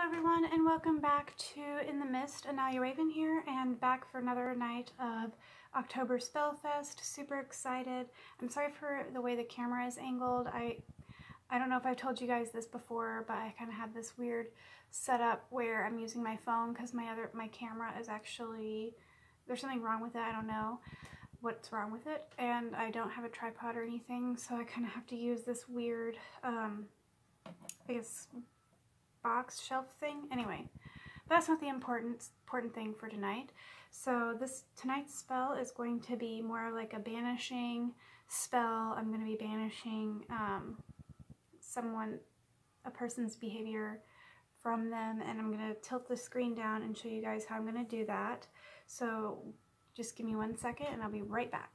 everyone, and welcome back to In the Mist. Analia Raven here, and back for another night of October Spellfest. Super excited. I'm sorry for the way the camera is angled. I don't know if I've told you guys this before, but I kind of have this weird setup where I'm using my phone because my camera is actually, there's something wrong with it. I don't know what's wrong with it, and I don't have a tripod or anything, so I kind of have to use this weird, I guess, box shelf thing. Anyway, that's not the important thing for tonight. So tonight's spell is going to be more like a banishing spell. I'm going to be banishing a person's behavior from them, and I'm going to tilt the screen down and show you guys how I'm going to do that. So just give me 1 second and I'll be right back.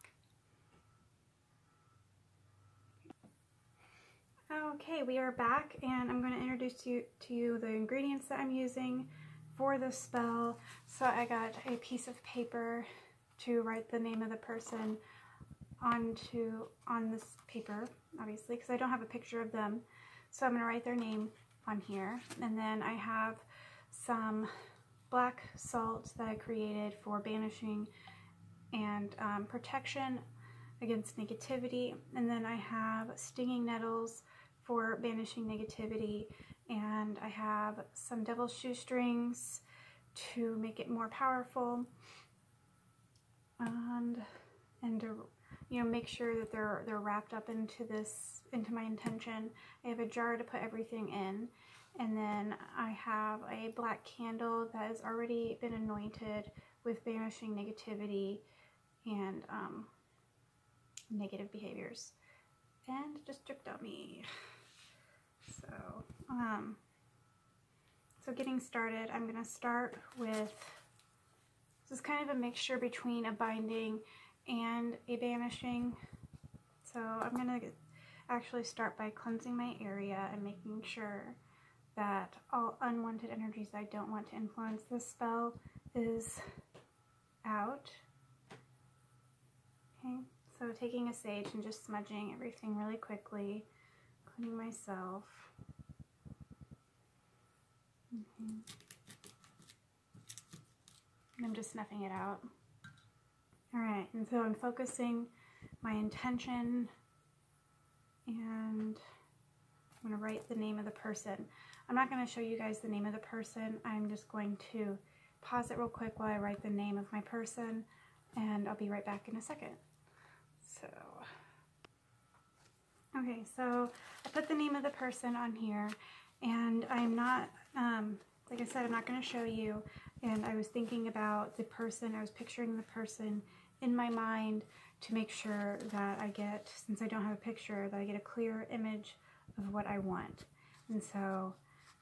Okay, we are back, and I'm going to introduce to you the ingredients that I'm using for this spell. So I got a piece of paper to write the name of the person on this paper, obviously, because I don't have a picture of them. So I'm going to write their name on here. And then I have some black salt that I created for banishing and protection against negativity. And then I have stinging nettles for banishing negativity, and I have some devil's shoestrings to make it more powerful, and to, you know, make sure that they're wrapped up into my intention. I have a jar to put everything in, and then I have a black candle that has already been anointed with banishing negativity and negative behaviors. And just dripped on me. So getting started, I'm going to start with, this is kind of a mixture between a binding and a banishing. So I'm going to actually start by cleansing my area and making sure that all unwanted energies that I don't want to influence this spell is out. Okay. So taking a sage and just smudging everything really quickly, cleaning myself. And I'm just snuffing it out. Alright, and so I'm focusing my intention, and I'm going to write the name of the person. I'm not going to show you guys the name of the person. I'm just going to pause it real quick while I write the name of my person, and I'll be right back in a second. Okay, so I put the name of the person on here, and I'm not, like I said, I'm not going to show you, and I was thinking about the person, I was picturing the person in my mind to make sure that I get, since I don't have a picture, that I get a clear image of what I want. And so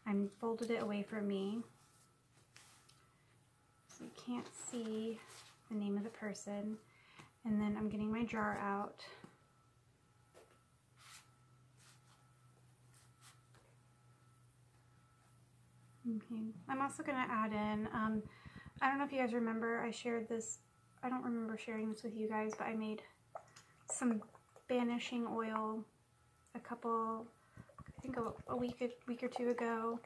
I folded it away from me, so you can't see the name of the person. And then I'm getting my jar out. Okay. I'm also going to add in, I don't know if you guys remember, I shared this, I don't remember sharing this with you guys, but I made some banishing oil I think a week or two ago.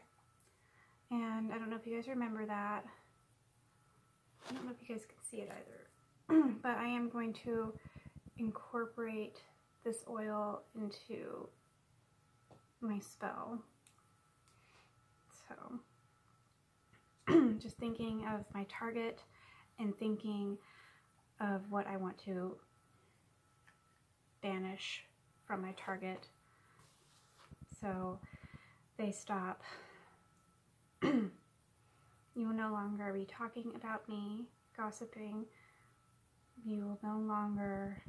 And I don't know if you guys remember that. I don't know if you guys can see it either. But I am going to incorporate this oil into my spell. So, just thinking of my target and thinking of what I want to banish from my target. So, they stop. You will no longer be talking about me, gossiping. You will no longer,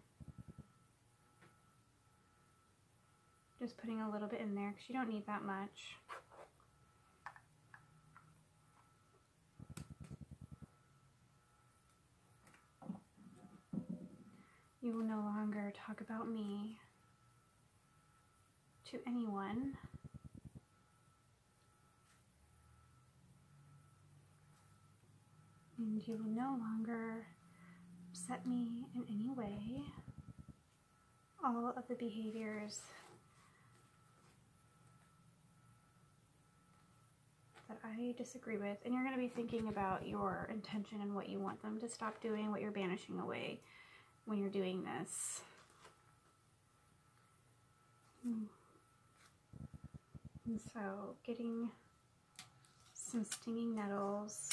just putting a little bit in there because you don't need that much. You will no longer talk about me to anyone. And you will no longer upset me in any way. All of the behaviors that I disagree with. And you're going to be thinking about your intention and what you want them to stop doing, what you're banishing away when you're doing this. And so getting some stinging nettles.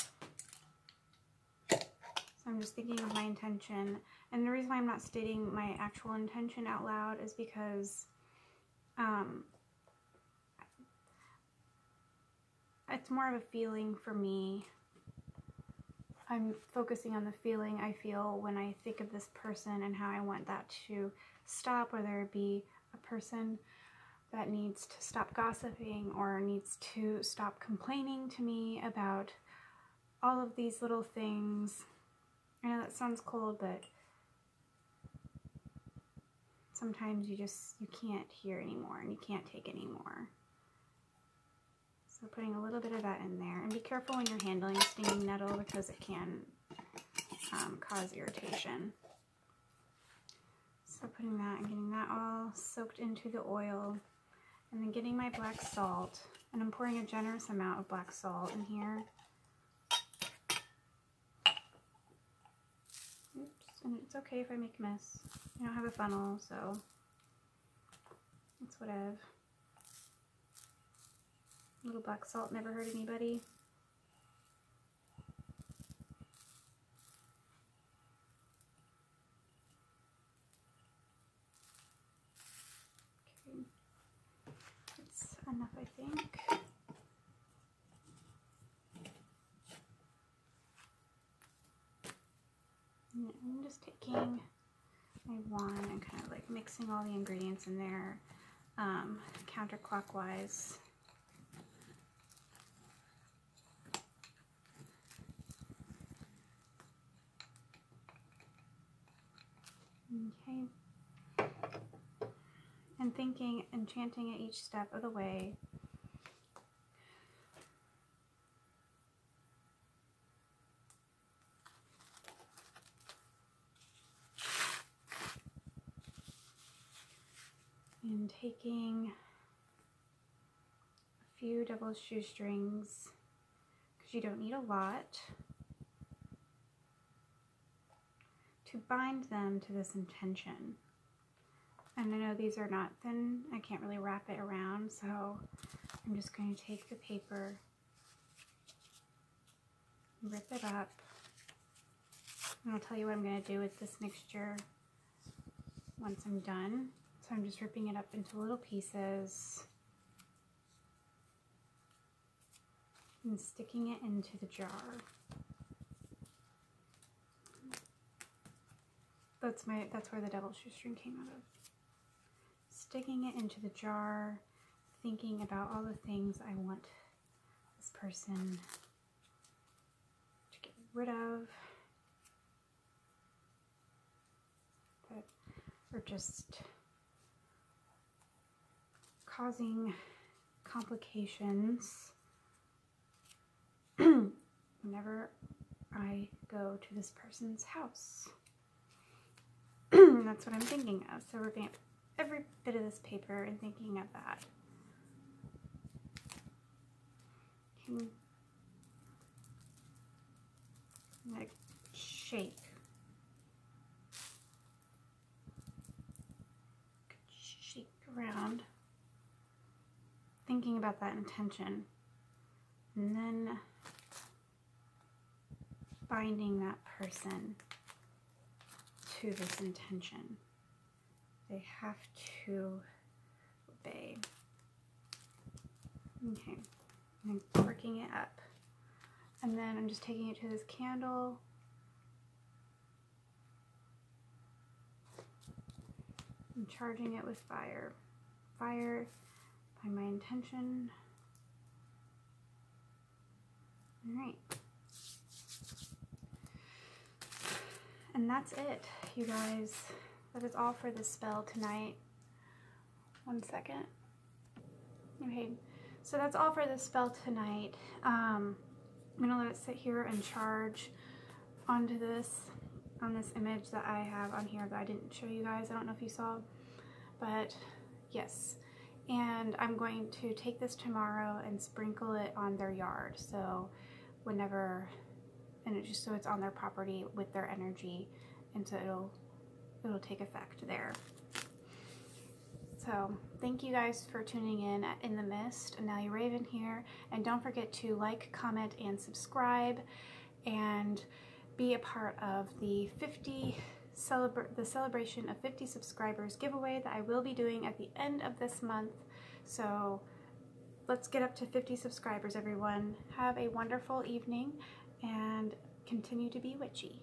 So I'm just thinking of my intention. And the reason why I'm not stating my actual intention out loud is because it's more of a feeling for me. I'm focusing on the feeling I feel when I think of this person and how I want that to stop, whether it be a person that needs to stop gossiping or needs to stop complaining to me about all of these little things. I know that sounds cold, but sometimes you can't hear anymore and you can't take anymore. So putting a little bit of that in there. And be careful when you're handling a stinging nettle because it can cause irritation. So putting that and getting that all soaked into the oil. And then getting my black salt. And I'm pouring a generous amount of black salt in here. Oops, and it's okay if I make a mess. I don't have a funnel, so it's whatever. A little black salt never hurt anybody. Okay, that's enough, I think. And I'm just taking my wand and kind of like mixing all the ingredients in there counterclockwise. Okay, and thinking and chanting at each step of the way. And taking a few double shoestrings, because you don't need a lot, to bind them to this intention. And I know these are not thin, I can't really wrap it around, so I'm just going to take the paper, rip it up, and I'll tell you what I'm going to do with this mixture once I'm done. So I'm just ripping it up into little pieces and sticking it into the jar. That's where the double shoestring came out of. Sticking it into the jar, thinking about all the things I want this person to get rid of, that are just causing complications whenever I go to this person's house. That's what I'm thinking of. So ripping up every bit of this paper and thinking of that. Okay. Like shake. Shake around. Thinking about that intention. And then binding that person to this intention. They have to obey. Okay, I'm working it up. And then I'm just taking it to this candle. I'm charging it with fire. Fire by my intention. All right. And that's it, you guys. That is all for this spell tonight. One second. Okay, so that's all for this spell tonight. I'm gonna let it sit here and charge onto this, on this image that I have on here that I didn't show you guys. I don't know if you saw, but yes. and I'm going to take this tomorrow and sprinkle it on their yard. So whenever, and it just so it's on their property with their energy, and so it'll take effect there. So thank you guys for tuning in the Mist. Analia Raven here, and don't forget to like, comment, and subscribe, and be a part of the celebration of 50 subscribers giveaway that I will be doing at the end of this month. So let's get up to 50 subscribers, everyone. Have a wonderful evening and continue to be witchy.